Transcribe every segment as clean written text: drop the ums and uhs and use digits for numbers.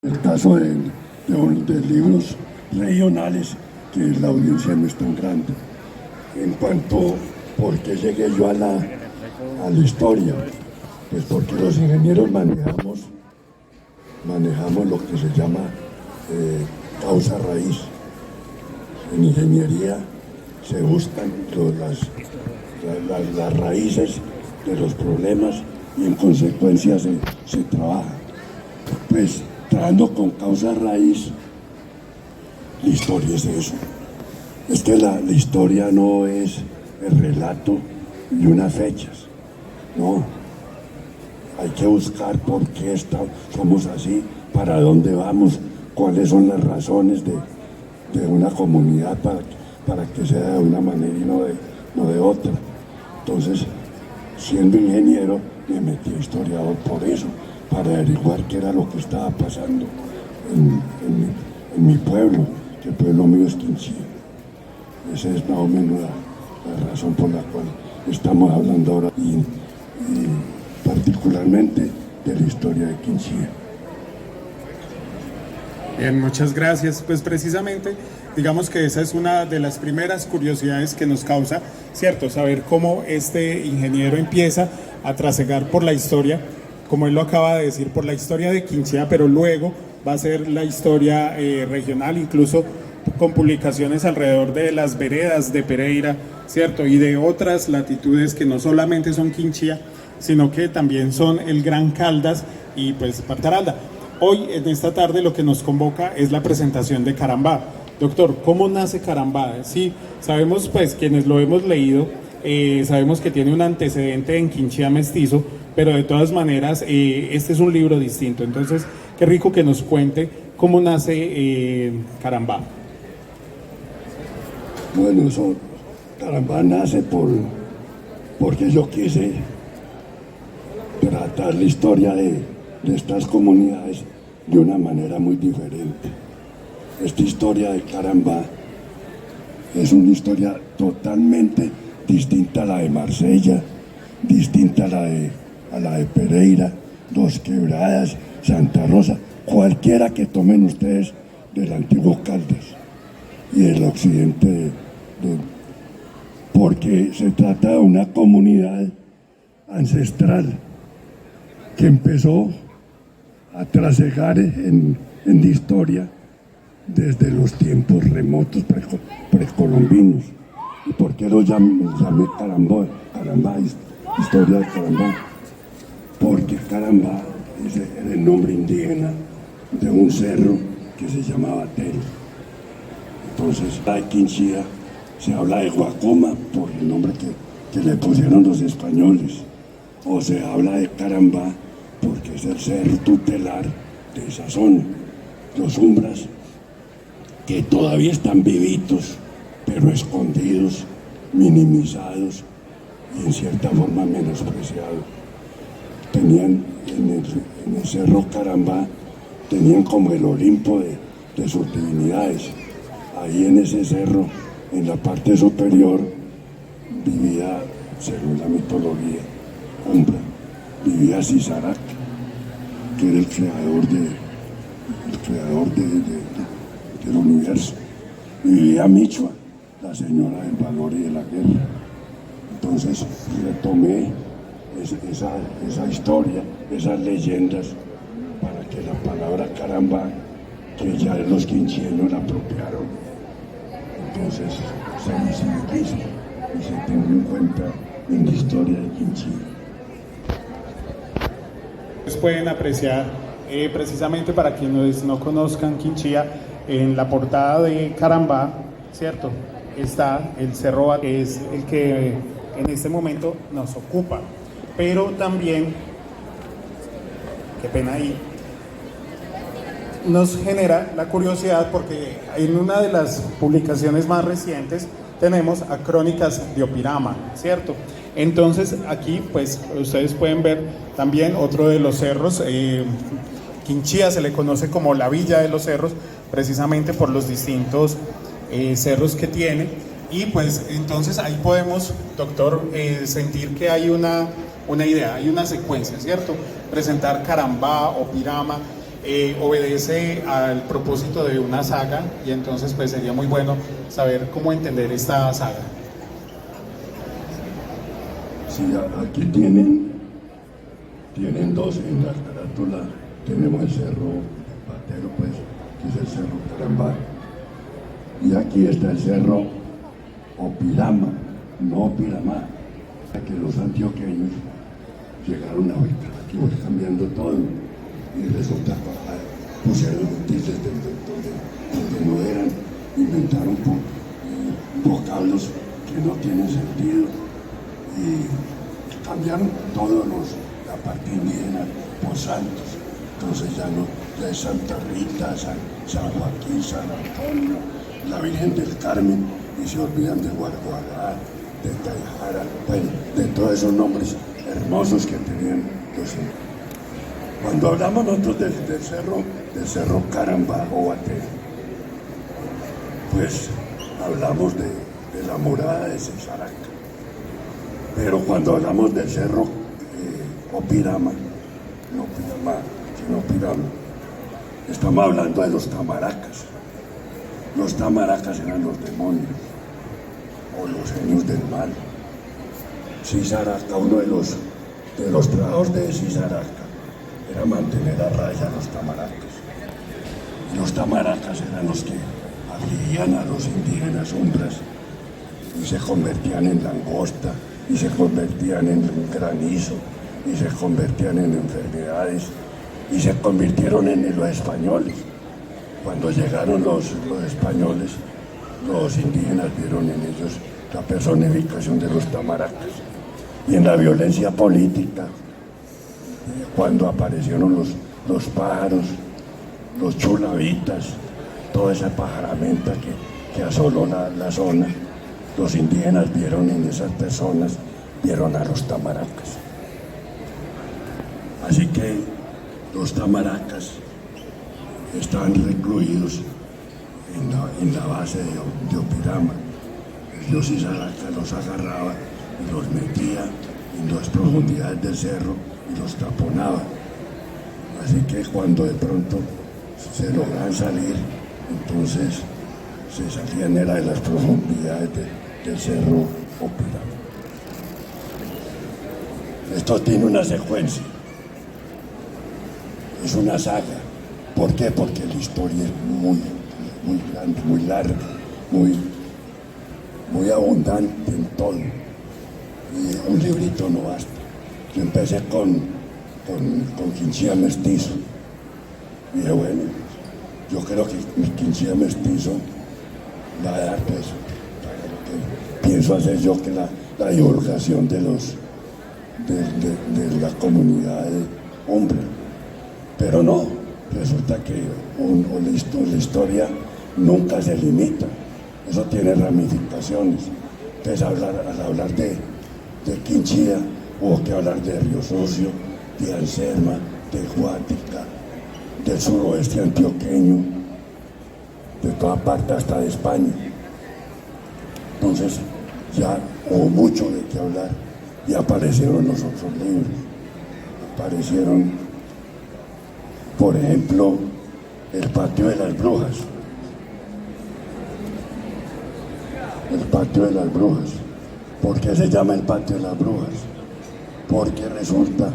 El caso de libros regionales, que la audiencia no es tan grande. En cuanto, ¿por qué llegué yo a la historia? Pues porque los ingenieros manejamos lo que se llama causa raíz. En ingeniería se buscan las raíces de los problemas y en consecuencia se trabaja. Pues trabajando con causa raíz, la historia es eso. Es que la historia no es el relato y unas fechas, no. Hay que buscar por qué somos así, para dónde vamos, cuáles son las razones de una comunidad para que sea de una manera y no de otra. Entonces, siendo ingeniero, me metí a historiador por eso, para averiguar qué era lo que estaba pasando en mi pueblo, que el pueblo mío es Quinchía. Esa es más o menos la razón por la cual estamos hablando ahora, y particularmente de la historia de Quinchía. Bien, muchas gracias. Pues precisamente, digamos que esa es una de las primeras curiosidades que nos causa, ¿cierto? Saber cómo este ingeniero empieza a trasegar por la historia, como él lo acaba de decir, por la historia de Quinchía, pero luego va a ser la historia regional, incluso con publicaciones alrededor de las veredas de Pereira, ¿cierto? Y de otras latitudes que no solamente son Quinchía, sino que también son el Gran Caldas y pues Partaralda. Hoy, en esta tarde, lo que nos convoca es la presentación de Carambá. Doctor, ¿cómo nace Carambá? Sí, sabemos, pues, quienes lo hemos leído, sabemos que tiene un antecedente en Quinchía mestizo, pero de todas maneras, este es un libro distinto. Entonces, qué rico que nos cuente cómo nace Carambá. Bueno, Carambá nace porque yo quise tratar la historia de estas comunidades de una manera muy diferente. Esta historia de Carambá es una historia totalmente distinta a la de Marsella, distinta a la de Pereira, Dos Quebradas, Santa Rosa, cualquiera que tomen ustedes del antiguo Caldas y del occidente porque se trata de una comunidad ancestral que empezó a trasegar en la historia desde los tiempos remotos precolombinos. ¿Y por qué lo llamé Carambá, historia de Carambá? Porque Carambá es el nombre indígena de un cerro que se llamaba Tero. Entonces, la de Quinchía se habla de Guacoma por el nombre que le pusieron los españoles, o se habla de Carambá porque es el cerro tutelar de esa zona. Los umbras, que todavía están vivitos, pero escondidos, minimizados y en cierta forma menospreciados. Tenían en el cerro Carambá, tenían como el Olimpo de sus divinidades. Ahí en ese cerro, en la parte superior, vivía, según la mitología umbra, vivía Sisarac, que era el creador del universo. Vivía Michua, la señora del valor y de la guerra. Entonces retomé esa historia, esas leyendas, para que la palabra Carambá, que ya los quinchieños la apropiaron, entonces se visibiliza y se tenga en cuenta en la historia de Quinchía. Pueden apreciar, precisamente para quienes no conozcan Quinchía, en la portada de Carambá, ¿cierto? Está el cerro, que es el que en este momento nos ocupa, pero también, qué pena ahí, nos genera la curiosidad porque en una de las publicaciones más recientes tenemos a Crónicas de Opirama, ¿cierto? Entonces aquí pues ustedes pueden ver también otro de los cerros. Quinchía se le conoce como la Villa de los Cerros, precisamente por los distintos cerros que tiene, y pues entonces ahí podemos, doctor, sentir que hay una idea, hay una secuencia, ¿cierto? Presentar Carambá, Opirama, obedece al propósito de una saga y entonces pues sería muy bueno saber cómo entender esta saga. Sí, aquí tienen dos en la carátula. Tenemos el cerro Patero, pues, que es el cerro Carambá. Y aquí está el cerro Opirama, no Opiramá. Que los antioqueños llegaron ahorita, aquí voy cambiando todo. Y resulta que pusieron noticias donde no eran, inventaron vocablos que no tienen sentido. Y cambiaron todos la parte indígena por santos. Entonces ya es Santa Rita, San Joaquín, San Antonio, la Virgen del Carmen, y se olvidan de Guarguará, de Taijara, bueno, de todos esos nombres hermosos que tenían los indígenas. Cuando hablamos nosotros del cerro Carambá o Batero, pues hablamos de la morada de Cesaraca. Pero cuando hablamos del cerro Opirama, no Opirama, sino Opirama, estamos hablando de los tamaracas. Los tamaracas eran los demonios o los genios del mal. Cisaraca, uno de los trabajos de Cisaraca era mantener a raya a los tamaracas. Y los tamaracas eran los que afligían a los indígenas umbras y se convertían en langosta, y se convertían en granizo, y se convertían en enfermedades, y se convirtieron en los españoles. Cuando llegaron los españoles, los indígenas vieron en ellos la personificación de los tamaracas. Y en la violencia política, cuando aparecieron los pájaros, los chulavitas, toda esa pajaramenta que asoló la zona, los indígenas vieron en esas personas, vieron a los tamaracas. Así que los tamaracas estaban recluidos en la base de Opirama. El dios Cisaraca los agarraba y los metía en las profundidades del cerro y los taponaba. Así que cuando de pronto se lograban salir, entonces se salían era de las profundidades del cerro Opirama. Esto tiene una secuencia, es una saga. ¿Por qué? Porque la historia es muy grande, muy larga, muy abundante en todo. Y un librito no basta. Yo empecé con Quinchía Mestizo. Y dije, bueno, yo creo que mi Quinchía Mestizo va a dar pues, pienso hacer yo que la divulgación de la comunidad de hombre. Pero no, resulta que la historia nunca se limita, eso tiene ramificaciones. Entonces al hablar de Quinchía hubo que hablar de Río Sucio, de Anserma, de Guática, del suroeste antioqueño, de toda parte hasta de España. Entonces ya hubo mucho de qué hablar y aparecieron los otros libros. Aparecieron, por ejemplo, El Patio de las Brujas. El Patio de las Brujas. ¿Por qué se llama El Patio de las Brujas? Porque resulta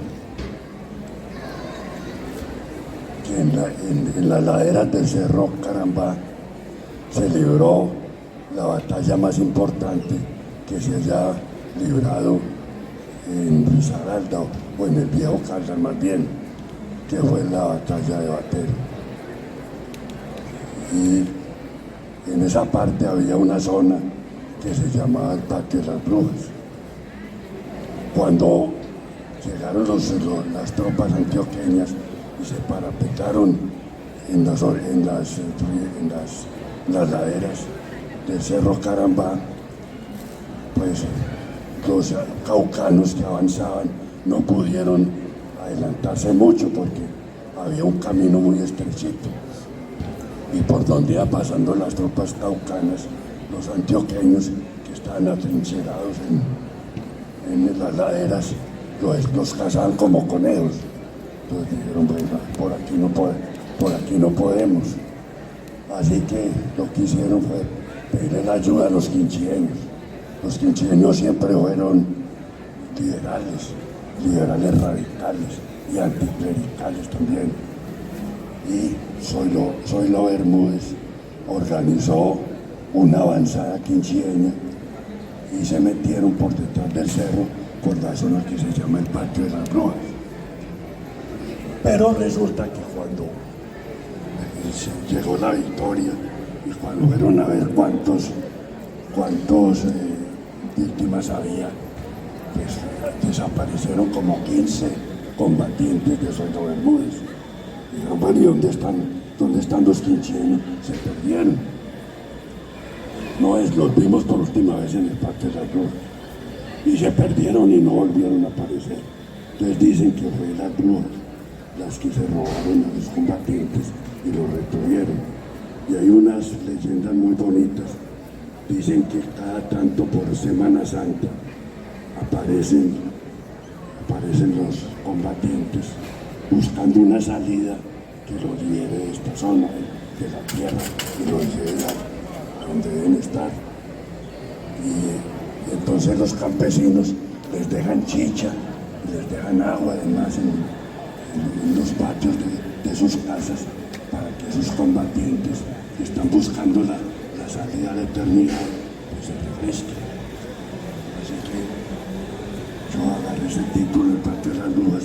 que en las laderas del Cerro Carambá se libró la batalla más importante que se haya librado en Risaralda o en el Viejo Caldas más bien, que fue la batalla de Batero. Y en esa parte había una zona que se llamaba el Patio de las Brujas. Cuando llegaron las tropas antioqueñas y se parapetaron en las laderas del Cerro Carambá, pues los caucanos que avanzaban no pudieron adelantarse mucho porque había un camino muy estrechito y por donde iban pasando las tropas caucanas, los antioqueños que estaban atrincherados en las laderas los cazaban como conejos. Entonces dijeron, bueno, por aquí no por aquí no podemos. Así que lo que hicieron fue pedir la ayuda a los quinchieños. Los quinchieños siempre fueron liberales radicales y anticlericales también. Y Zoilo Bermúdez organizó una avanzada quinchieña y se metieron por detrás del cerro, por la zona que se llama el Patio de las Brujas. Pero resulta que cuando llegó la victoria y cuando fueron a ver cuántos víctimas había, pues desaparecieron como 15 combatientes de Zoilo Bermúdez. Dijeron, bueno, ¿y dónde están los quinchieños? Se perdieron. Los vimos por última vez en el Patio de las Brujas y se perdieron y no volvieron a aparecer. Entonces dicen que fue las brujas las que se robaron a los combatientes y los retuvieron. Y hay unas leyendas muy bonitas. Dicen que cada tanto por Semana Santa aparecen los combatientes buscando una salida que los libere de esta zona, de la tierra, y los lleve a donde deben estar. Y entonces los campesinos les dejan chicha, les dejan agua además en los patios de sus casas para que esos combatientes que están buscando la salida a la eternidad pues se refresquen. Así que yo agarré ese título, El Patio de las Brujas,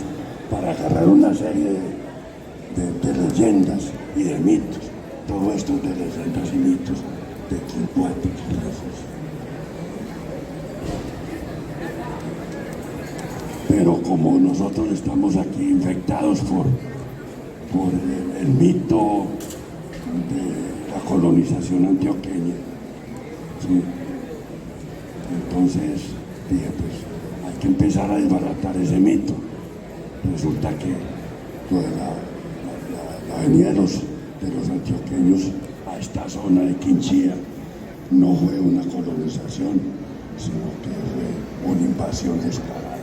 para agarrar una serie de leyendas y de mitos, todo esto de leyendas y mitos de Quimpuato y Rezos. Pero como nosotros estamos aquí infectados por el mito de la colonización antioqueña, ¿sí? Entonces dije, pues hay que empezar a desbaratar ese mito. Resulta que la venida de los antioqueños a esta zona de Quinchía no fue una colonización, sino que fue una invasión descarada.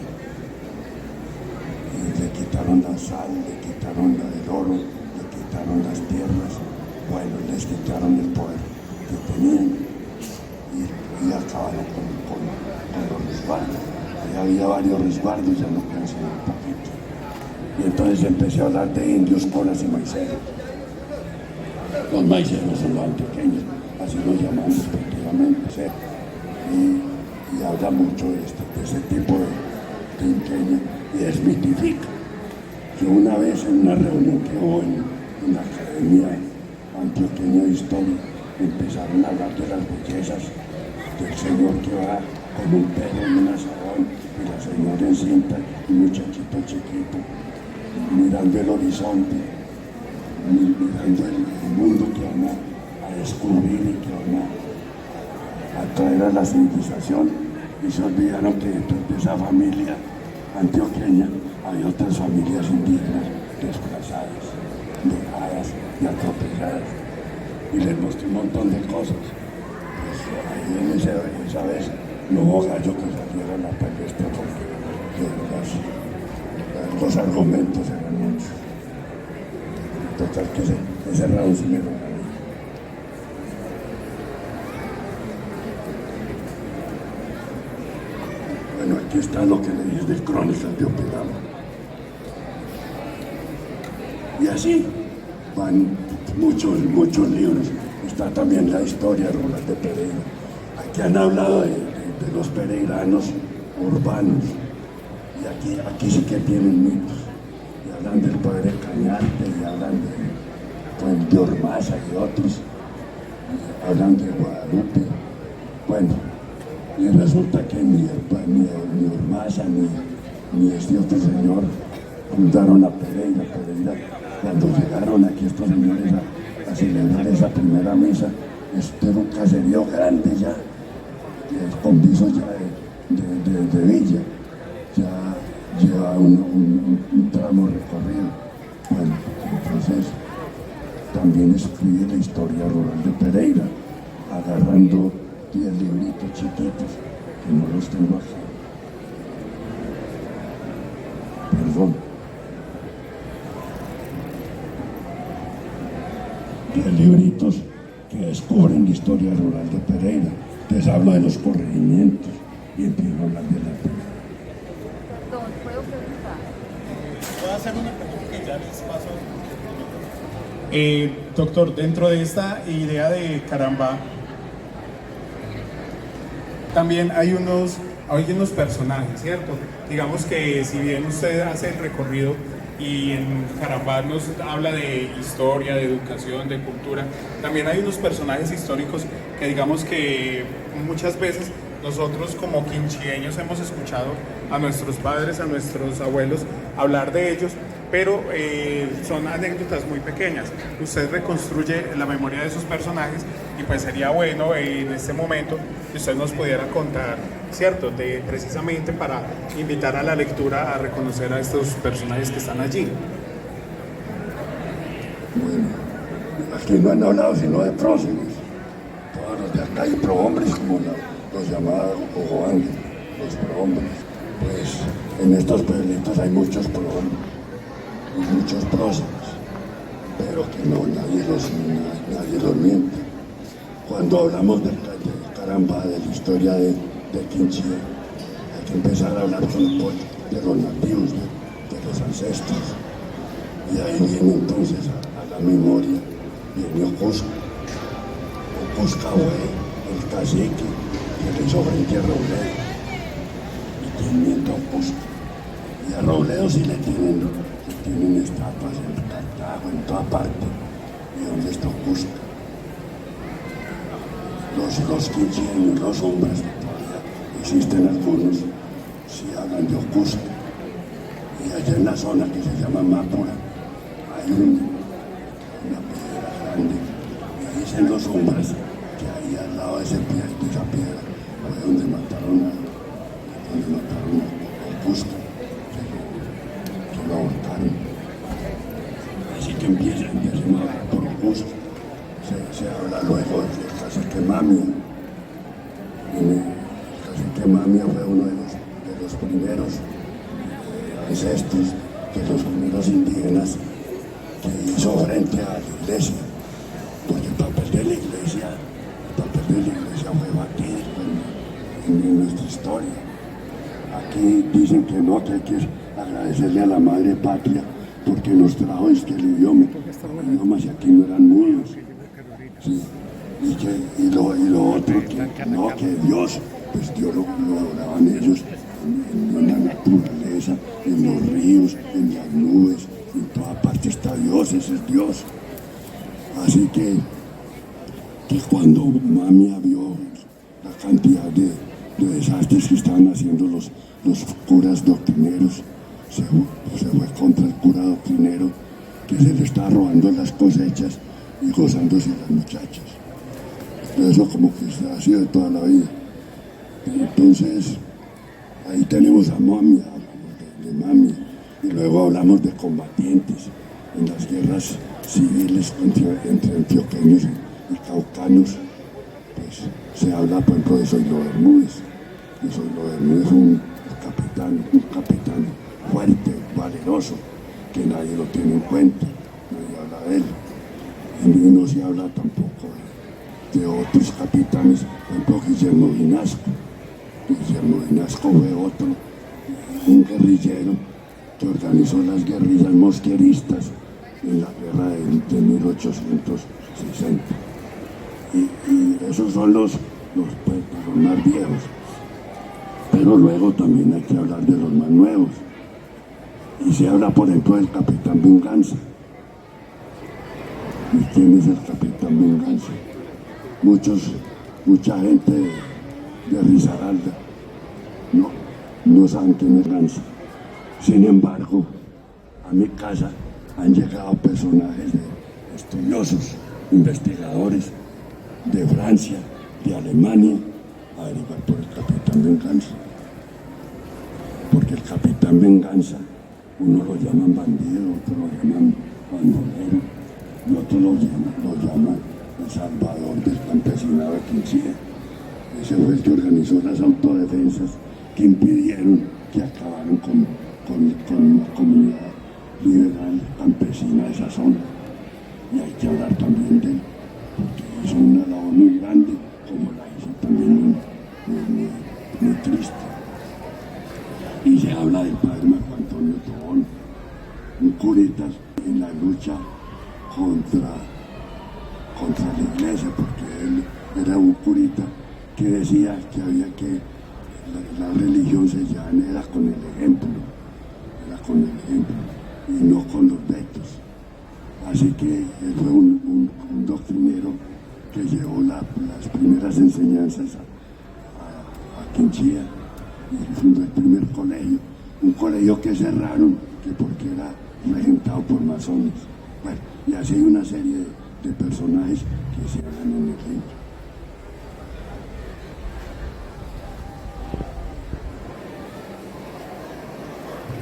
Y le quitaron la sal, le quitaron el oro, le quitaron las tierras, bueno, les quitaron el poder que tenían y acabaron con los resguardos. Ahí había varios resguardos, ya no quedan sino un poquito. Y entonces empecé a hablar de indios, colas y maiceros. Los maiceros son los antioqueños, así los llamamos respectivamente. Y habla mucho de ese tipo de inqueño y desmitifica. Yo una vez en una reunión que hubo en la Academia Antioqueña de Historia, empezaron a hablar de las bellezas del señor que va con un perro y un asadón y la señora encinta, un muchachito chiquito, mirando el horizonte, mirando el mundo que van a descubrir y que van a traer a la civilización, y se olvidaron que dentro de esa familia antioqueña había otras familias indígenas desplazadas, dejadas y atropelladas, y les mostré un montón de cosas. Pues ahí en esa vez no hubo gallo que saliera a la palestra porque los argumentos eran muchos. Total que ese round sí me lo gané. Bueno, aquí está lo que leí de Crónicas de Opegama. Y así van muchos libros. Está también la historia rural de Pereira. Aquí han hablado de los pereiranos urbanos. Y aquí sí que tienen mitos. Y hablan del padre Cañarte, y hablan de Ormaza y otros. Y hablan de Guadalupe. Bueno, y resulta que ni Ormaza ni este otro señor fundaron a Pereira. Cuando llegaron aquí estos señores a celebrar esa primera misa, esto era un caserío grande ya, con visos ya de villa, ya lleva un tramo recorrido. Bueno, entonces también escribe la historia rural de Pereira, agarrando 10 libritos chiquitos, que no los tengo aquí. Perdón. descubren la historia rural de Pereira. Les hablo de los corregimientos y empiezo a hablar de la Pereira. Perdón, ¿puedo preguntar? Voy a hacer una pregunta que ya les paso. Doctor, dentro de esta idea de Carambá, también hay unos personajes, ¿cierto? Digamos que si bien usted hace el recorrido y en Carambá nos habla de historia, de educación, de cultura, también hay unos personajes históricos que digamos que muchas veces nosotros como quinchieños hemos escuchado a nuestros padres, a nuestros abuelos hablar de ellos, pero son anécdotas muy pequeñas. Usted reconstruye la memoria de esos personajes y pues sería bueno en este momento que usted nos pudiera contar, ¿cierto? Precisamente para invitar a la lectura a reconocer a estos personajes que están allí. Bueno, aquí no han hablado sino de próximos. Todos los de acá hay prohombres, como los llamados Ojoangue, los prohombres. Pues en estos pueblitos hay muchos prohombres y muchos próximos, pero que no, nadie los miente. Cuando hablamos de Carambá, de la historia de Quinchía, hay que empezar a hablar de los nativos, de los ancestros. Y ahí viene entonces a la memoria, viene Ocusca. Ocusca fue el cacique que le hizo frente a Robledo. Y tiene miedo a Ocusca. Y a Robledo sí le tienen estatuas en Cartago, en toda parte. ¿Y dónde está Ocusca? Los quinchieños, los hombres, todavía existen algunos, sí hablan de Ocusca. Y allá en la zona que se llama Mápura, hay una piedra grande. Y dicen los hombres que ahí al lado de esa piedra fue donde mataron a Ocusca, que lo ahorcaron. Así que empieza a hablar por Ocusca. Se habla luego del cacique Mamia. El cacique Mamia fue uno de los primeros ancestros, de los primeros indígenas que hizo frente a la iglesia, porque el papel de la iglesia fue batido en nuestra historia. Aquí dicen que no, que hay que agradecerle a la madre patria porque nos trajo el idioma, idiomas y aquí no eran mudos. Sí. Y lo otro, que Dios, pues Dios lo adoraban ellos en la naturaleza, en los ríos, en las nubes, en toda parte está Dios, ese es Dios. Así que cuando Mamia vio la cantidad de desastres que estaban haciendo los curas doctrineros, se fue contra el cura doctrinero que se le estaba robando las cosechas y gozándose las muchachas. Eso como que ha sido de toda la vida. Entonces, ahí tenemos a Mamia, hablamos de Mamia, y luego hablamos de combatientes en las guerras civiles entre antioqueños y caucanos. Pues se habla, por ejemplo, de Zoilo Bermúdez. Y Zoilo Bermúdez es un capitán fuerte, valeroso, que nadie lo tiene en cuenta, nadie habla de él. Y no se habla tampoco de otros capitanes, por ejemplo, Guillermo Vinasco. Guillermo Vinasco fue otro, un guerrillero que organizó las guerrillas mosqueristas en la guerra de 1860. Y esos son los más viejos. Pero luego también hay que hablar de los más nuevos. Y se habla, por ejemplo, del Capitán Venganza. ¿Y quién es el Capitán Venganza? Mucha gente de Risaralda no saben quién es Venganza. Sin embargo, a mi casa han llegado personajes estudiosos, investigadores de Francia, de Alemania, a averiguar por el Capitán Venganza. Porque el Capitán Venganza, uno lo llaman bandido, otro lo llaman bandolero, y otro lo llaman el salvador del campesinado de Quinchía. Ese fue el que organizó las autodefensas que impidieron que acabaran con la comunidad liberal campesina de esa zona. Y hay que hablar también de él, porque hizo una labor muy grande, como la hizo también muy triste. Y se habla del padre Marco Antonio Tobón, un curita en la lucha contra la iglesia, porque él era un curita que decía que había que la religión se llama era con el ejemplo, y no con los vetos. Así que él fue un doctrinero que llevó las primeras enseñanzas a Quinchía y fundó el primer colegio, un colegio que cerraron que porque era regentado por masones. Bueno, y así hay una serie de personajes que se dan en el libro.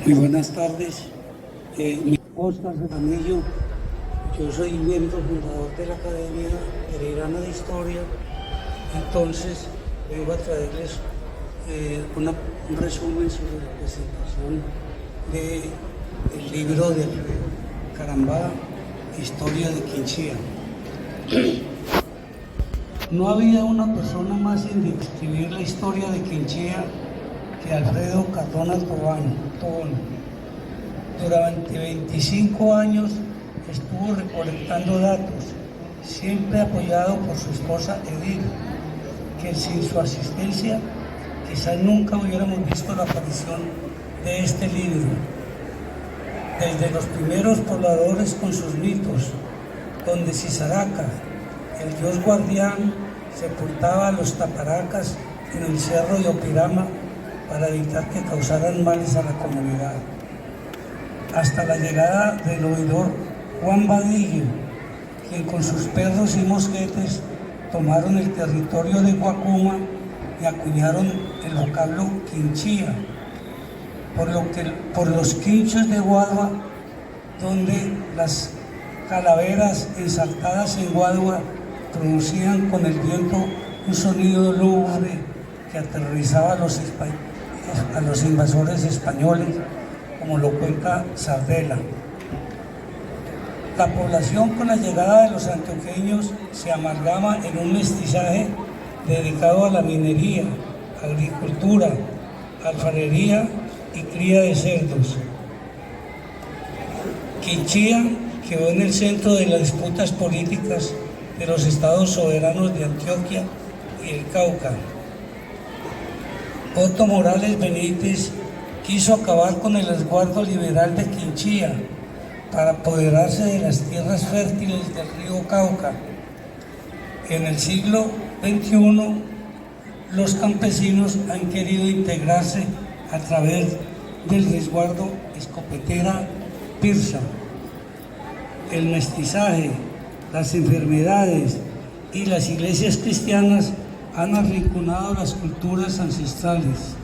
Muy buenas tardes. Mi Óscar Jaramillo, yo soy miembro fundador de la Academia Pereirana de Historia. Entonces vengo a traerles un resumen sobre la presentación del libro de Alfredo Carambada, Historia de Quinchía. No había una persona más en describir la historia de Quinchía que Alfredo Cardona Tobón. Durante 25 años estuvo recolectando datos, siempre apoyado por su esposa Edith, que sin su asistencia quizás nunca hubiéramos visto la aparición de este libro. Desde los primeros pobladores con sus mitos, donde Sisaraca, el dios guardián, sepultaba a los taparacas en el cerro de Opirama para evitar que causaran males a la comunidad, hasta la llegada del oidor Juan Vadillo, quien con sus perros y mosquetes tomaron el territorio de Guacuma y acuñaron el vocablo Quinchía, por los quinchos de Guadua, donde las calaveras ensaltadas en Guadua producían con el viento un sonido lúgubre que aterrorizaba a los invasores españoles, como lo cuenta Sardela. La población con la llegada de los antioqueños se amalgama en un mestizaje dedicado a la minería, agricultura, alfarería y cría de cerdos. Quinchía quedó en el centro de las disputas políticas de los estados soberanos de Antioquia y el Cauca. Otto Morales Benítez quiso acabar con el resguardo liberal de Quinchía para apoderarse de las tierras fértiles del río Cauca. En el siglo XXI, los campesinos han querido integrarse a través del resguardo escopetera Pirsa. El mestizaje, las enfermedades y las iglesias cristianas han arrinconado las culturas ancestrales.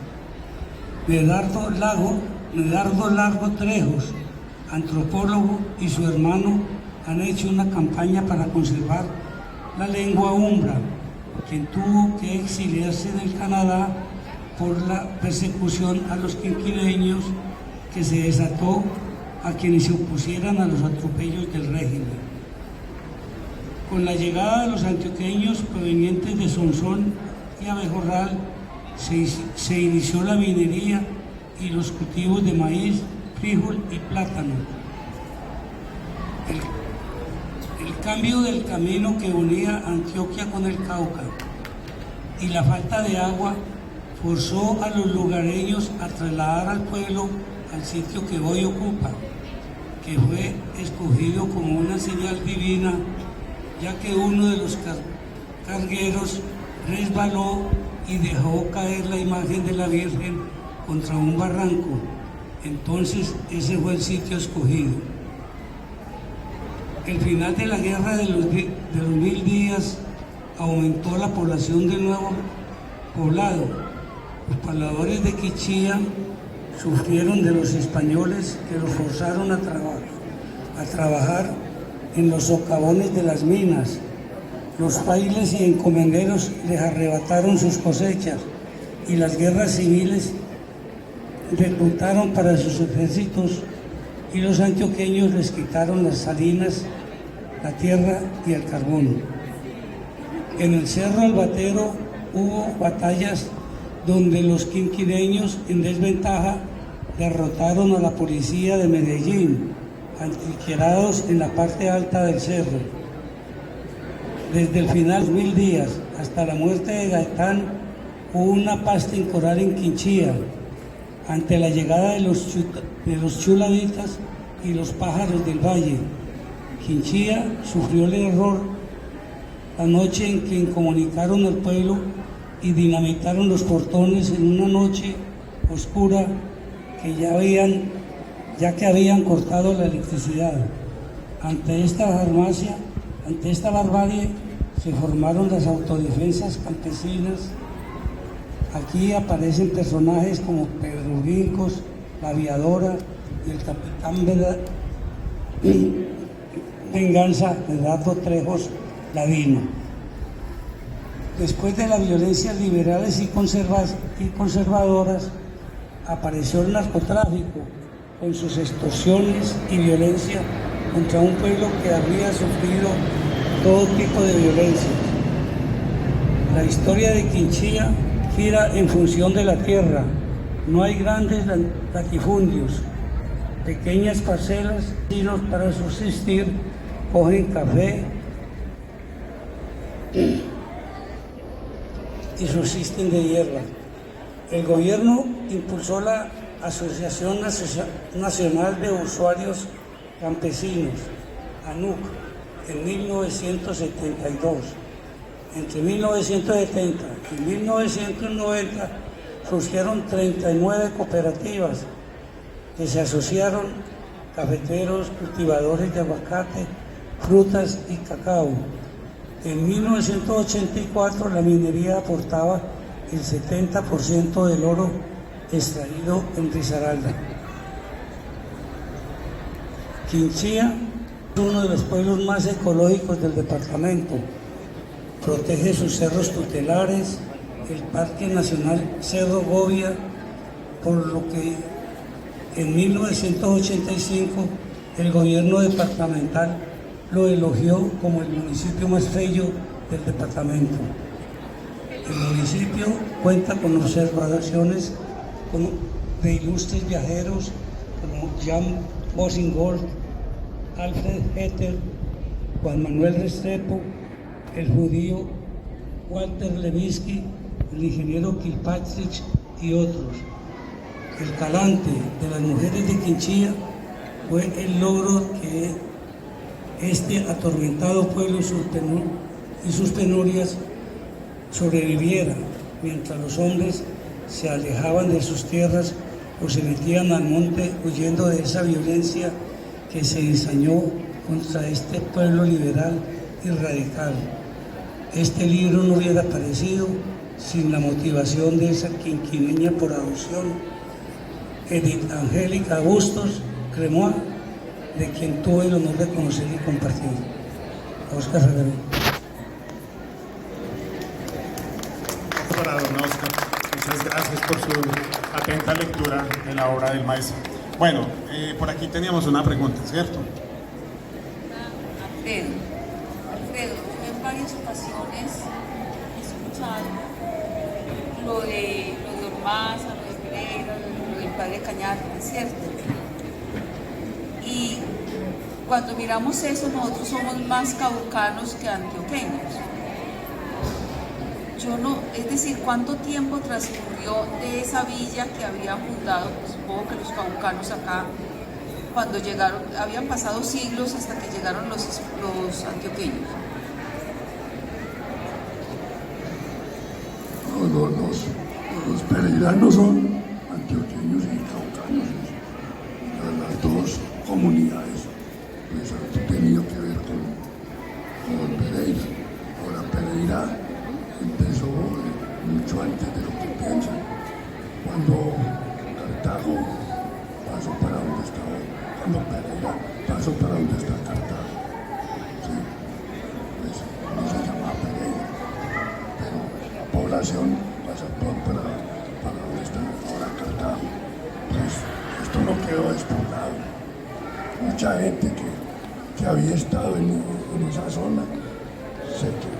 Medardo Largo Trejos, antropólogo, y su hermano han hecho una campaña para conservar la lengua umbra, quien tuvo que exiliarse del Canadá por la persecución a los quinquileños que se desató a quienes se opusieran a los atropellos del régimen. Con la llegada de los antioqueños provenientes de Sonsón y Abejorral, se inició la minería y los cultivos de maíz, frijol y plátano. El cambio del camino que unía Antioquia con el Cauca y la falta de agua forzó a los lugareños a trasladar al pueblo al sitio que hoy ocupa, que fue escogido como una señal divina, ya que uno de los cargueros resbaló y dejó caer la imagen de la Virgen contra un barranco. Entonces ese fue el sitio escogido. El final de la guerra de los 1000 días aumentó la población del nuevo poblado. Los pobladores de Quinchía sufrieron de los españoles que los forzaron a trabajar en los socavones de las minas. Los frailes y encomenderos les arrebataron sus cosechas y las guerras civiles reclutaron para sus ejércitos, y los antioqueños les quitaron las salinas, la tierra y el carbón. En el Cerro Albatero hubo batallas donde los quinquireños en desventaja derrotaron a la policía de Medellín, atrincherados en la parte alta del cerro. Desde el final de 1000 días hasta la muerte de Gaitán hubo una paz temporal en Quinchía ante la llegada de los chuladitas y los pájaros del valle. Quinchía sufrió el error la noche en que incomunicaron al pueblo y dinamitaron los portones en una noche oscura ya que habían cortado la electricidad. Ante esta barbarie se formaron las autodefensas campesinas. Aquí aparecen personajes como Pedro Brincos, la aviadora y el capitán Venganza Eduardo Trejos Ladino. Después de las violencias liberales y conservadoras, apareció el narcotráfico con sus extorsiones y violencia contra un pueblo que había sufrido todo tipo de violencia. La historia de Quinchía gira en función de la tierra. No hay grandes latifundios, pequeñas parcelas, sino para subsistir cogen café y subsisten de hierba. El gobierno impulsó la Asociación Nacional de Usuarios Campesinos, ANUC, en 1972. Entre 1970 y 1990 surgieron 39 cooperativas que se asociaron: cafeteros, cultivadores de aguacate, frutas y cacao. En 1984 la minería aportaba el 70% del oro extraído en Risaralda. Quinchía es uno de los pueblos más ecológicos del departamento. Protege sus cerros tutelares, el Parque Nacional Cerro Gobia, por lo que en 1985 el gobierno departamental lo elogió como el municipio más bello del departamento. El municipio cuenta con observaciones de ilustres viajeros como Jan Bosingold, Alfred Hetter, Juan Manuel Restrepo, el judío Walter Levinsky, el ingeniero Kilpatrick y otros. El talante de las mujeres de Quinchía fue el logro que este atormentado pueblo y sus penurias sobreviviera, mientras los hombres se alejaban de sus tierras o se metían al monte huyendo de esa violencia que se ensañó contra este pueblo liberal y radical. Este libro no hubiera aparecido sin la motivación de esa quinquineña por adopción, Edith Angélica Bustos Cremoa, de quien tuve el honor de conocer y compartir. Oscar Ferrer. Para don Oscar, muchas gracias por su atenta lectura de la obra del maestro. Bueno, por aquí teníamos una pregunta, ¿cierto? Alfredo, en varias ocasiones he escuchado lo de Ormaza, lo de Pereira, lo del padre Cañar, ¿es cierto? Y cuando miramos eso, nosotros somos más caucanos que antioqueños. Es decir, ¿cuánto tiempo transcurrió de esa villa que habían fundado? Pues supongo que los caucanos acá, cuando llegaron, habían pasado siglos hasta que llegaron los antioqueños. Los pereiranos son antioqueños y caucanos. Las dos comunidades pues han tenido que ver con Pereira. Ahora Pereira empezó mucho antes de lo que piensan, cuando Cartago pasó para donde está hoy, cuando Pereira pasó para donde está Cartago. Sí, pues no se llamaba Pereira, pero la población pasó para donde está ahora Cartago. Pues esto no quedó despoblado. Mucha gente que había estado en esa zona se quedó.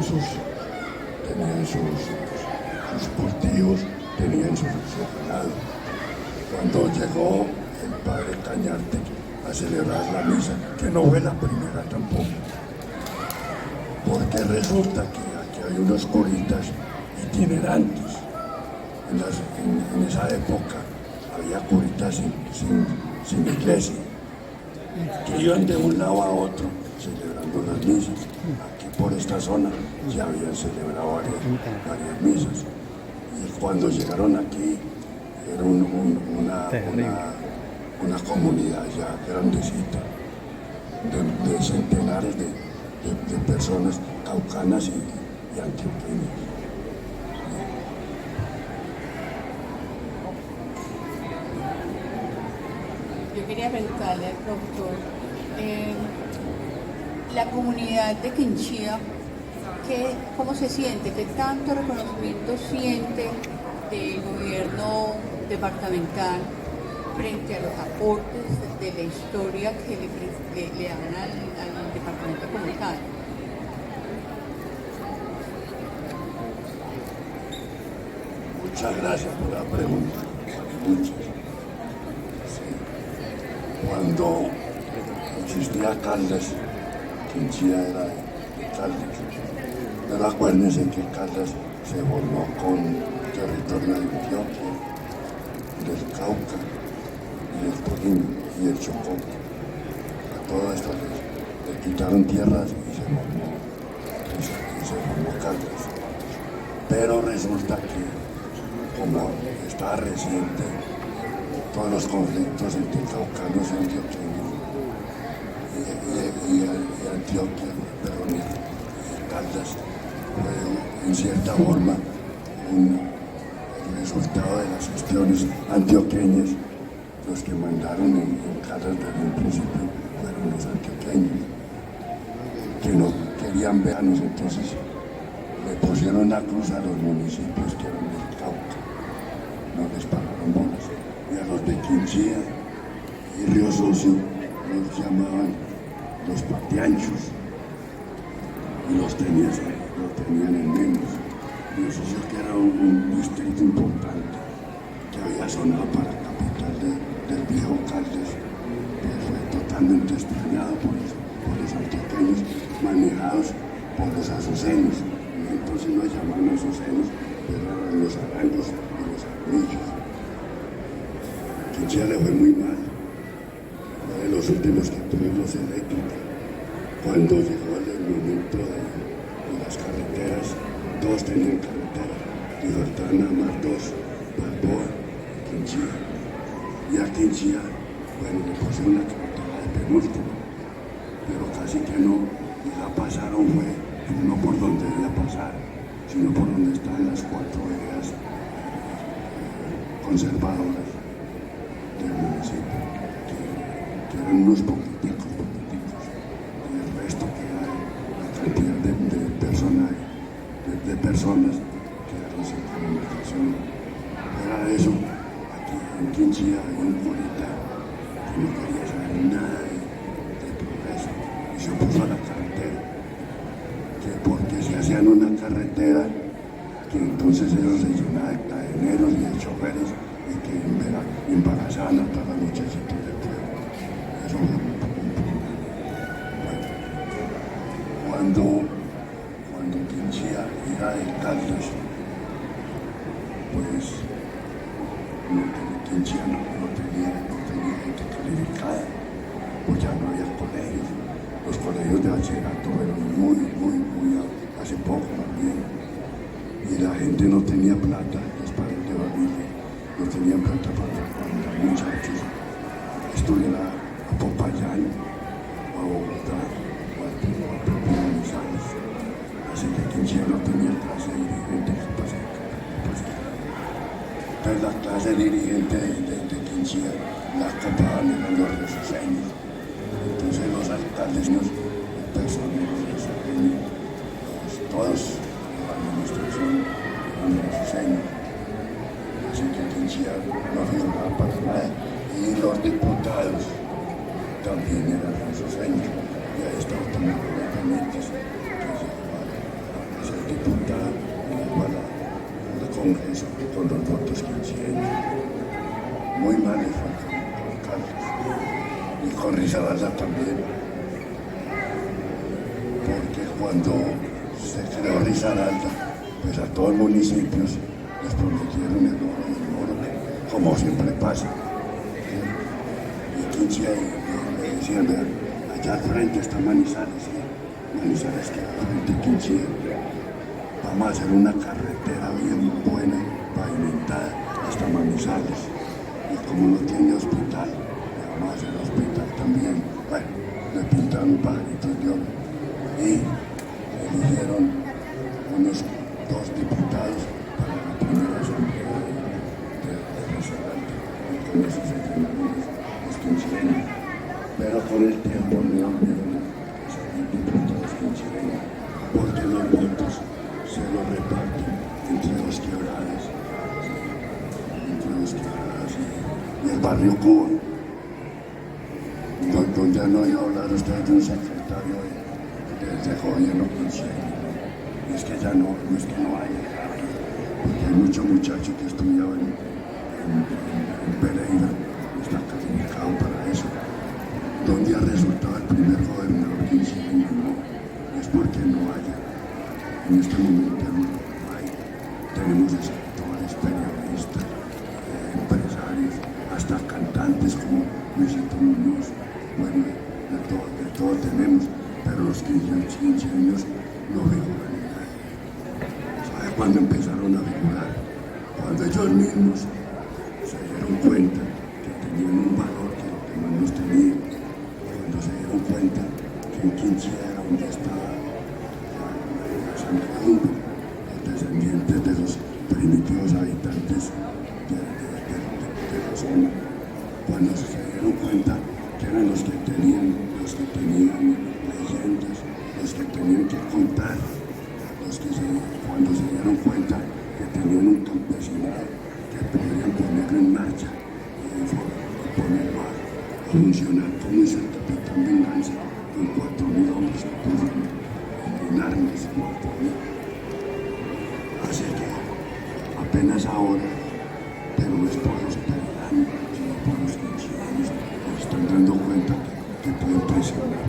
sus cultivos, tenían su ganado. Cuando llegó el padre Cañarte a celebrar la misa, que no fue la primera tampoco, porque resulta que aquí hay unos curitas itinerantes. En esa época había curitas sin iglesia, que iban de un lado a otro celebrando las misas. Aquí por esta zona ya habían celebrado varias misas. Y cuando llegaron aquí era una comunidad ya grandecita, de centenares de personas caucanas y antioqueñas. Yo quería preguntarle al profesor, la comunidad de Quinchía, ¿cómo se siente? ¿Qué tanto reconocimiento siente del gobierno departamental frente a los aportes de la historia que le dan al departamento como tal? Muchas gracias por la pregunta. Muchas. Cuando existía Caldas, Quinchía era de Caldas, pero acuérdense que Caldas se formó con territorio de Antioquia, del Cauca, y el Tolima y el Chocó. A todo esto le quitaron tierras y se formó Caldas. Pero resulta que, como está reciente, todos los conflictos entre caucanos y antioqueños y Antioquia, perdón, y Caldas, fue en cierta forma el resultado de las gestiones antioqueñas. Los que mandaron en Caldas desde un principio fueron los antioqueños, que no querían vernos, entonces le pusieron la cruz a los municipios que eran del Cauca, no les pagaron bolas. Y a los de Quinchía y Río Sucio los llamaban los patianchos y los tenían en menos. Río Sucio, que era un distrito importante que había sonado para la capital del viejo Caldas, que fue totalmente extrañado por los antioqueños, manejados por los azucenos. Entonces no llamaban azucenos, pero eran los arangos y los armillos. Quinchía le fue muy mal, fue de los últimos que tuvimos eléctrica. Cuando llegó el momento de las carreteras, todos tenían carretera y faltaban nada más dos, Balboa y Quinchía. Y a Quinchía, bueno, le pusieron la carretera de penúltimo, pero casi que no, y la pasaron fue no por donde debía pasar, sino por donde están las cuatro veredas conservadoras del municipio, que eran unos poquiticos, y el resto que era la cantidad de personas que eran sin comunicación. Fuera de eso, aquí en Quinchía había un curita que no quería saber nada de progreso y se opuso a la carretera, que porque se hacían una carretera, que entonces ellos se llenaban de cadeneros y de choferes y que embarazaban a todas las muchachitas del pueblo. Eso fue un problema. Bueno, cuando Quinchía era de Caldas, pues Quinchía no tenía gente calificada, pues ya no había colegios. Los colegios de bachillerato eran muy hace poco también. Y la gente no tenía plata, los padres de familia no tenían plata para mandar muchachos a estudiar a Popayán, a Bogotá, o a Manizales. Así que Quinchía no tenía clase dirigente capacitada. Entonces la clase dirigente de Quinchía la copaban eran los riosuceños. Entonces los alcaldes, los personeros riosuceños, todos la administración eran riosuceños. Así que Quinchía no figuraba para nada. Y los diputados también eran riosuceños. Y ahí estaba también Benítez, que llegó a muy mal le fue con Carlos y con Risaralda también, porque cuando se creó Risaralda, pues a todos los municipios les prometieron el oro, como siempre pasa. Y Quinchía le decían, vean, allá al frente está Manizales, ¿sí? Manizales queda al frente de Quinchía. Vamos a hacer una carretera bien buena, pavimentada, hasta Manizales. Y como no tiene hospital, le vamos a hacer hospital también. Bueno, le pintaron pajaritos de oro. Y eligieron unos 2 diputados para la primera asamblea de Risaralda. Y con eso se llenaron los quinchileños. Pero con el tiempo no volvieron a salir diputados quinchileños, porque los votos se los reparten entre Dos Quebradas, y el barrio Cuba, donde han oído hablar ustedes de un secretario de gobierno quinchileño. Y es que ya no es que no hay, porque hay muchos muchachos que estudiaban en Pereira, está calificado para eso. ¿Dónde ha resultado el primer gobernador quinchileño? No, es porque no hay. En este momento no hay. Tenemos escritores, periodistas, empresarios, hasta cantantes como Luisito Muñoz. Bueno, de todo tenemos, pero los quinchileños no figuran en nada. ¿Sabe cuándo empezaron a figurar? Cuando ellos mismos se dieron cuenta que tenían un valor que los demás no tenían. Cuando se dieron cuenta que en Quinchía era donde estaba la sangre de Humboldt, los descendientes de los primitivos habitantes de la zona. Cuando se dieron cuenta que eran los que tenían leyendas, los que tenían que contar, cuando se dieron cuenta que tenían un campesinado que podrían ponerlo en marcha y ponerlo a funcionar como hizo el capitán Venganza con 4.000 hombres que puso en armas. Así que apenas ahora, pero no es por los peruanos, sino por los quinchileños, se están dando cuenta que pueden presionar.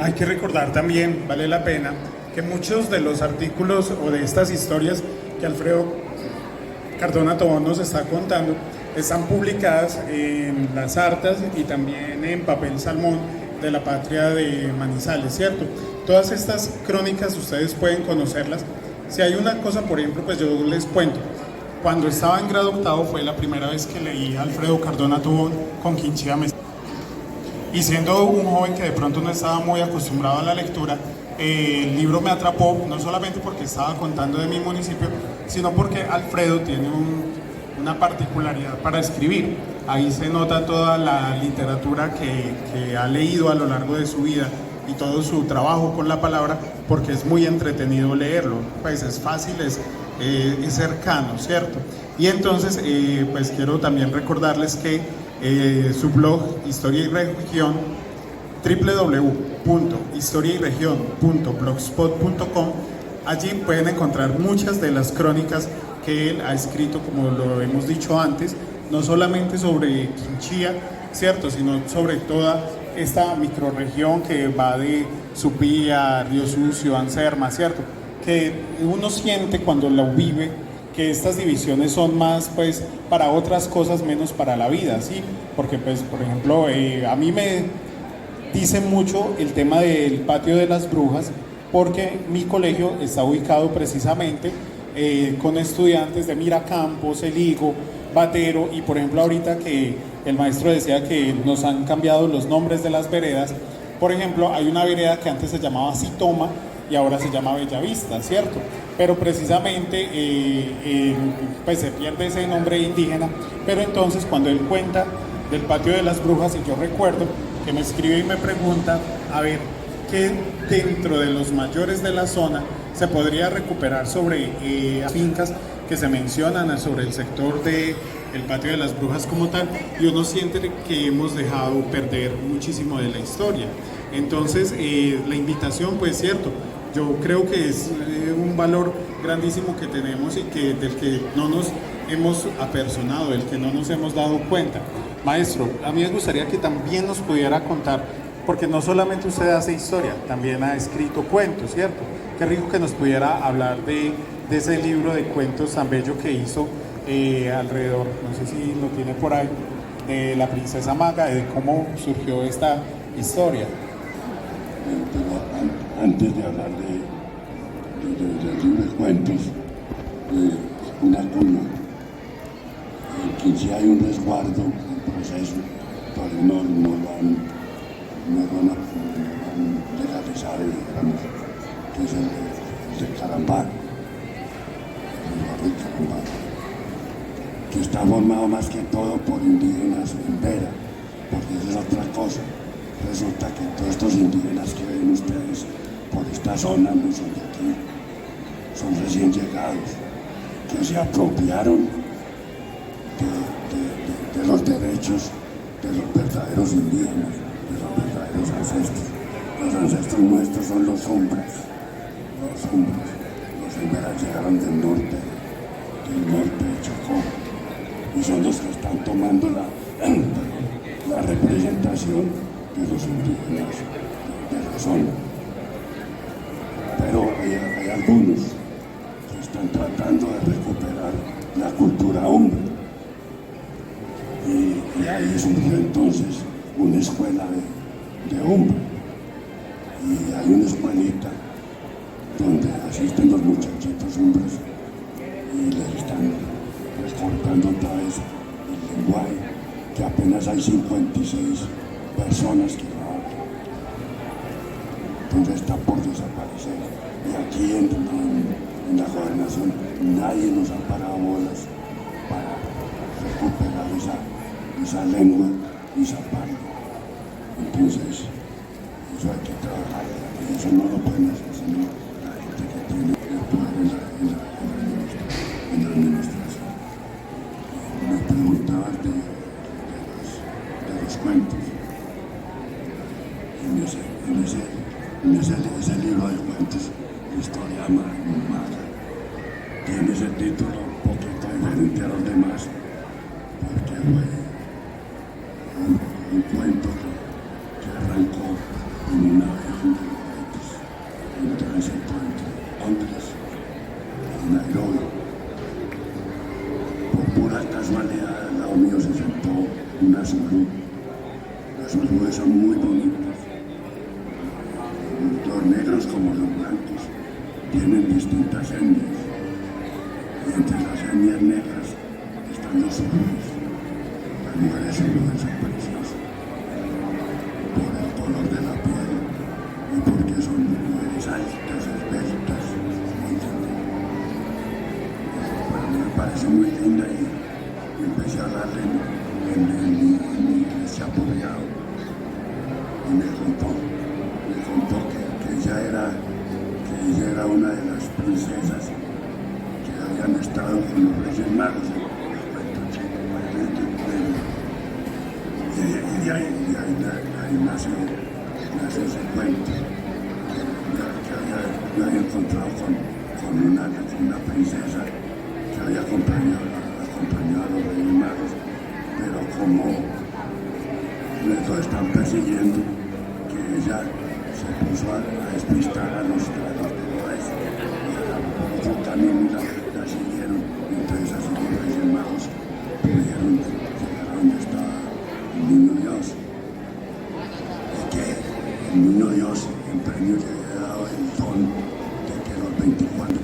Hay que recordar también, vale la pena, que muchos de los artículos o de estas historias que Alfredo Cardona Tobón nos está contando están publicadas en las Artas y también en papel salmón de la patria de Manizales, ¿cierto? Todas estas crónicas ustedes pueden conocerlas. Si hay una cosa, por ejemplo, pues yo les cuento. Cuando estaba en grado octavo fue la primera vez que leí a Alfredo Cardona Tobón con Quinchía Mestiza. Y siendo un joven que de pronto no estaba muy acostumbrado a la lectura, el libro me atrapó, no solamente porque estaba contando de mi municipio, sino porque Alfredo tiene una particularidad para escribir. Ahí se nota toda la literatura que ha leído a lo largo de su vida y todo su trabajo con la palabra, porque es muy entretenido leerlo, pues es fácil, es cercano, ¿cierto? Y entonces, pues quiero también recordarles que su blog Historia y Región, www.historiayregion.blogspot.com, allí pueden encontrar muchas de las crónicas que él ha escrito, como lo hemos dicho antes, no solamente sobre Quinchía, ¿cierto?, sino sobre toda esta microrregión que va de Supía, Río Sucio, Anserma, ¿cierto?, que uno siente cuando lo vive que estas divisiones son más pues para otras cosas, menos para la vida, ¿sí? Porque pues, por ejemplo, a mí me dicen mucho el tema del patio de las brujas, porque mi colegio está ubicado precisamente con estudiantes de Miracampos, El Higo, Batero, y por ejemplo ahorita que el maestro decía que nos han cambiado los nombres de las veredas, por ejemplo, hay una vereda que antes se llamaba Sitoma y ahora se llama Bellavista, ¿cierto? Pero precisamente pues se pierde ese nombre indígena. Pero entonces cuando él cuenta del patio de las brujas, y yo recuerdo que me escribe y me pregunta a ver qué dentro de los mayores de la zona se podría recuperar sobre fincas que se mencionan sobre el sector del patio de las brujas como tal, y uno siente que hemos dejado perder muchísimo de la historia. Entonces la invitación, pues cierto, yo creo que es un valor grandísimo que tenemos y que del que no nos hemos apersonado, del que no nos hemos dado cuenta. Maestro, a mí me gustaría que también nos pudiera contar, porque no solamente usted hace historia, también ha escrito cuentos, ¿cierto? Qué rico que nos pudiera hablar de ese libro de cuentos tan bello que hizo alrededor, no sé si lo tiene por ahí, de la princesa Maga, de cómo surgió esta historia. Pero antes de hablar del libro de cuentos, una cuna. En Quinchía hay un resguardo en proceso, todavía no lo han legalizado, digamos, que es el de Carambá, el resguardo de Carambá, que está formado más que todo por indígenas en Vera, porque esa es otra cosa. Resulta que todos estos indígenas que ven ustedes por esta zona no son de aquí, son recién llegados, que se apropiaron de los derechos de los verdaderos indígenas, de los verdaderos ancestros. Los ancestros nuestros son los hombres. Los emberas llegaron del norte de Chocó, y son los que están tomando la representación de los indígenas de la zona. Pero hay algunos que están tratando de recuperar la cultura hombre. Y ahí surgió entonces una escuela de hombre. Y hay una escuelita donde asisten los muchachitos hombres y les están recortando otra vez el lenguaje, que apenas hay 56 personas que lo hablan. Entonces está por desaparecer. Y aquí en la gobernación nadie nos ha parado bolas para recuperar esa lengua y esa parte. Entonces, eso hay que trabajar, y eso no lo pueden hacer sino la gente que tiene el poder en la administración. Me preguntabas de los cuentos. Ese libro de cuentos, Historia Maga, tiene ese título un poquito diferente a los demás, porque fue un cuento que arrancó en un avión de cohetes en tránsito entre Londres y Nairobi. Por pura casualidad, al lado mío se sentó una Zulu. Las Zulúes son muy bonitas. Los negros como los blancos tienen distintas etnias, y entre las etnias negras están los zulúes. Las mujeres zulúes son preciosas por el color de la piel y porque son mujeres altas, esbeltas, muy lindas. Para mí me parece muy linda y empecé a hablarle en mi iglesia apoyado, y me contó que ella era una de las princesas que habían estado con los Reyes Magos. Y de ahí nació ese cuento, que había encontrado con una princesa que había acompañado a los Reyes Magos, pero como lo están persiguiendo, que ella se puso a despistar a los pobres, y por otro camino la siguieron. Entonces así los Reyes Magos pudieron llegar a donde estaba el Niño Dios, y que el Niño Dios en premio le había dado el don de que los 24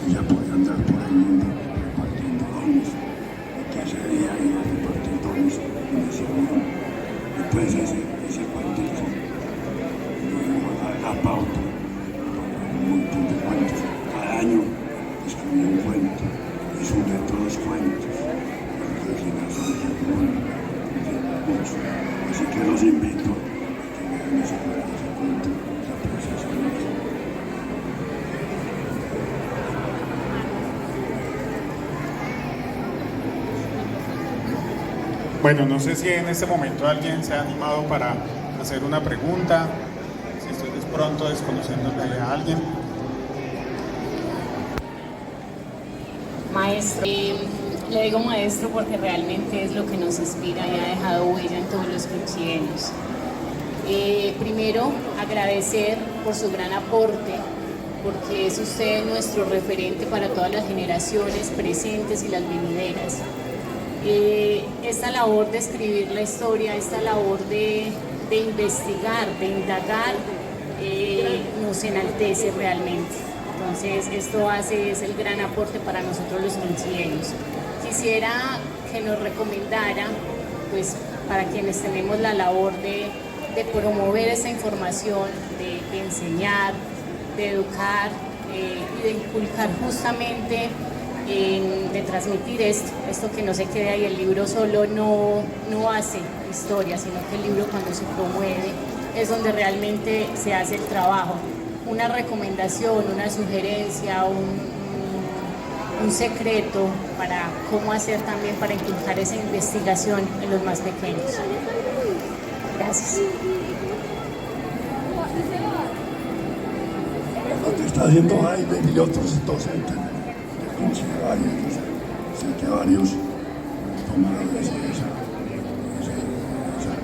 ella podía andar por el mundo repartiendo dones, y que ese día iba a repartir dones en ese avión. Entonces ese cuentico la pauta para un montón de cuentos. Cada año escribí un cuento, y sobre todos los cuentos, mucho. Así que los invito a que vean ese cuento, La Princesa Maga. Bueno, no sé si en este momento alguien se ha animado para hacer una pregunta, si estoy de pronto desconociéndole a alguien. Maestro, Le digo maestro porque realmente es lo que nos inspira y ha dejado huella en todos los quinchilleños. Primero, agradecer por su gran aporte, porque es usted nuestro referente para todas las generaciones presentes y las venideras. Esta labor de escribir la historia, esta labor de investigar, de indagar, nos enaltece realmente. Entonces, es el gran aporte para nosotros los quinchilleños. Quisiera que nos recomendara, pues, para quienes tenemos la labor de promover esa información, de enseñar, de educar y de inculcar justamente, de transmitir esto que no se quede ahí. El libro solo no hace historia, sino que el libro, cuando se promueve, es donde realmente se hace el trabajo. Una recomendación, una sugerencia, un secreto para cómo hacer también para inculcar esa investigación en los más pequeños. Gracias. Lo que está haciendo Jaime y otros docentes de Quinchía, varios, sé que varios tomaron esa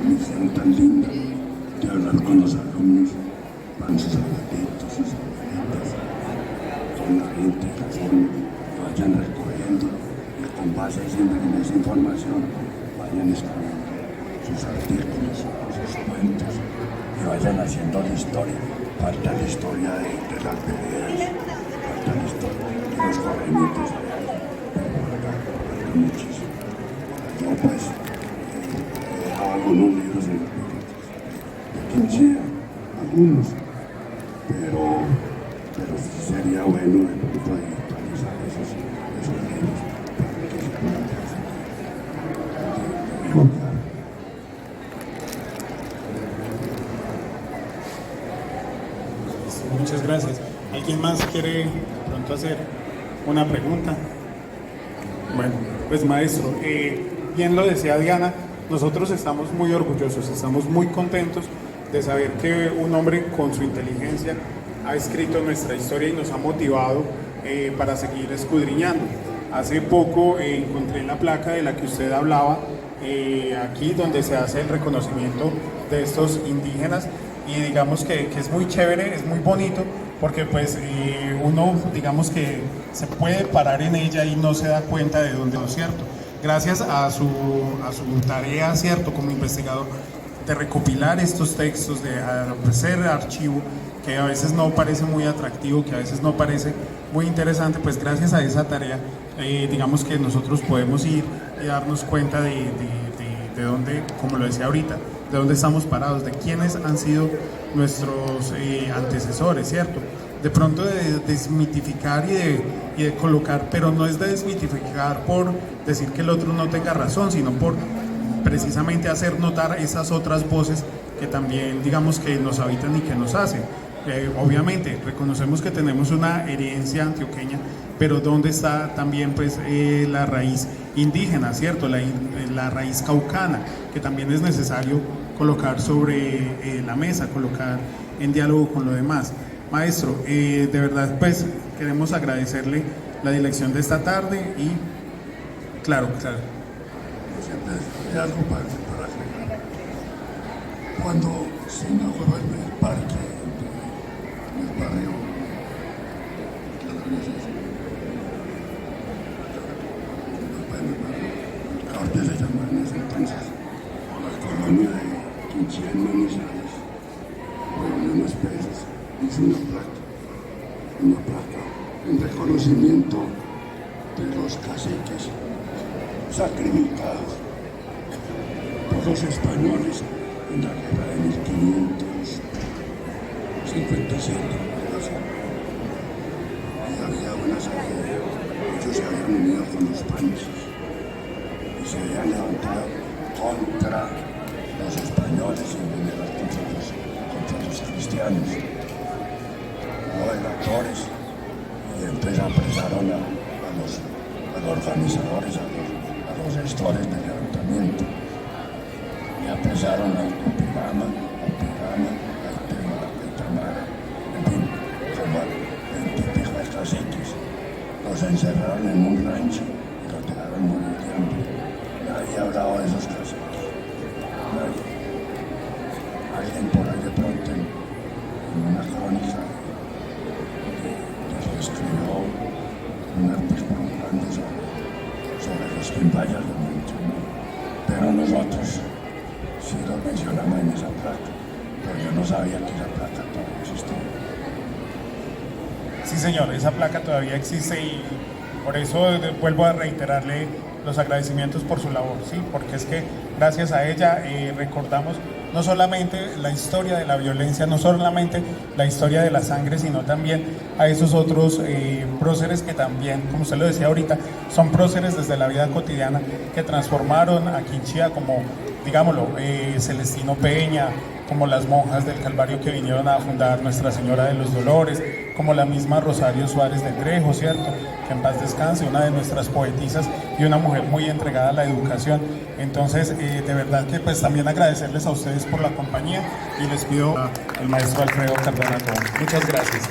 misión tan linda de hablar con los alumnos, van sus abuelitos, sus abuelitas, con la gente, la forma, que vayan recogiendo y con base siempre en esa información vayan escribiendo sus artículos, sus cuentos y vayan haciendo la historia. Falta la historia de las veredas, falta la historia de los corrimientos, falta muchísimo. Yo pues he dejado algunos libros en las bibliotecas de Quinchía, algunos, pero sí sería bueno de pronto digitalizar esos libros para que sea una cosa de divulgar. Muchas gracias. ¿Alguien más quiere de pronto hacer una pregunta? Bueno, pues maestro, bien lo decía Diana, nosotros estamos muy orgullosos, estamos muy contentos de saber que un hombre con su inteligencia ha escrito nuestra historia y nos ha motivado para seguir escudriñando. Hace poco encontré la placa de la que usted hablaba, aquí donde se hace el reconocimiento de estos indígenas, y digamos que es muy chévere, es muy bonito, porque pues uno digamos que se puede parar en ella y no se da cuenta de dónde, ¿no es cierto? Gracias a su tarea, ¿cierto?, como investigador, de recopilar estos textos, de hacer archivo, que a veces no parece muy atractivo, que a veces no parece muy interesante, pues gracias a esa tarea, digamos que nosotros podemos ir y darnos cuenta de dónde, como lo decía ahorita, de dónde estamos parados, de quiénes han sido nuestros antecesores, ¿cierto? De pronto de desmitificar y de colocar, pero no es de desmitificar por decir que el otro no tenga razón, sino por precisamente hacer notar esas otras voces que también, digamos, que nos habitan y que nos hacen. Obviamente, reconocemos que tenemos una herencia antioqueña, pero ¿dónde está también pues la raíz indígena, ¿cierto? La raíz caucana, que también es necesario colocar sobre la mesa, colocar en diálogo con lo demás. Maestro, de verdad pues queremos agradecerle la dirección de esta tarde y claro. Siempre hay algo para agregar. Cuando se inauguró el parque en el barrio, Corte se llamaba en ese entonces, la colonia de Quinchía en Manizales, reunió unas pesas, hizo una placa en reconocimiento de los caciques sacrificados por los españoles en la guerra de 1557. Y había una serie, ellos se habían unido con los panchos y se habían levantado contra los españoles y en general contra los cristianos. Hubo electores y entonces apresaron a los organizadores, a los gestores del levantamiento, y apresaron a Tupigama, a Itamara, en fin, como 20 caciques. Los encerraron en un rancho y los dejaron morir. Sí, señor, esa placa todavía existe y por eso vuelvo a reiterarle los agradecimientos por su labor, ¿sí? Porque es que gracias a ella recordamos no solamente la historia de la violencia, no solamente la historia de la sangre, sino también a esos otros próceres que también, como usted lo decía ahorita, son próceres desde la vida cotidiana que transformaron a Quinchía como, digámoslo, Celestino Peña, como las monjas del Calvario que vinieron a fundar Nuestra Señora de los Dolores, como la misma Rosario Suárez de Grejo, ¿cierto? Que en paz descanse, una de nuestras poetisas y una mujer muy entregada a la educación. Entonces, de verdad que pues también agradecerles a ustedes por la compañía y les pido al maestro Alfredo Cardona. Muchas gracias.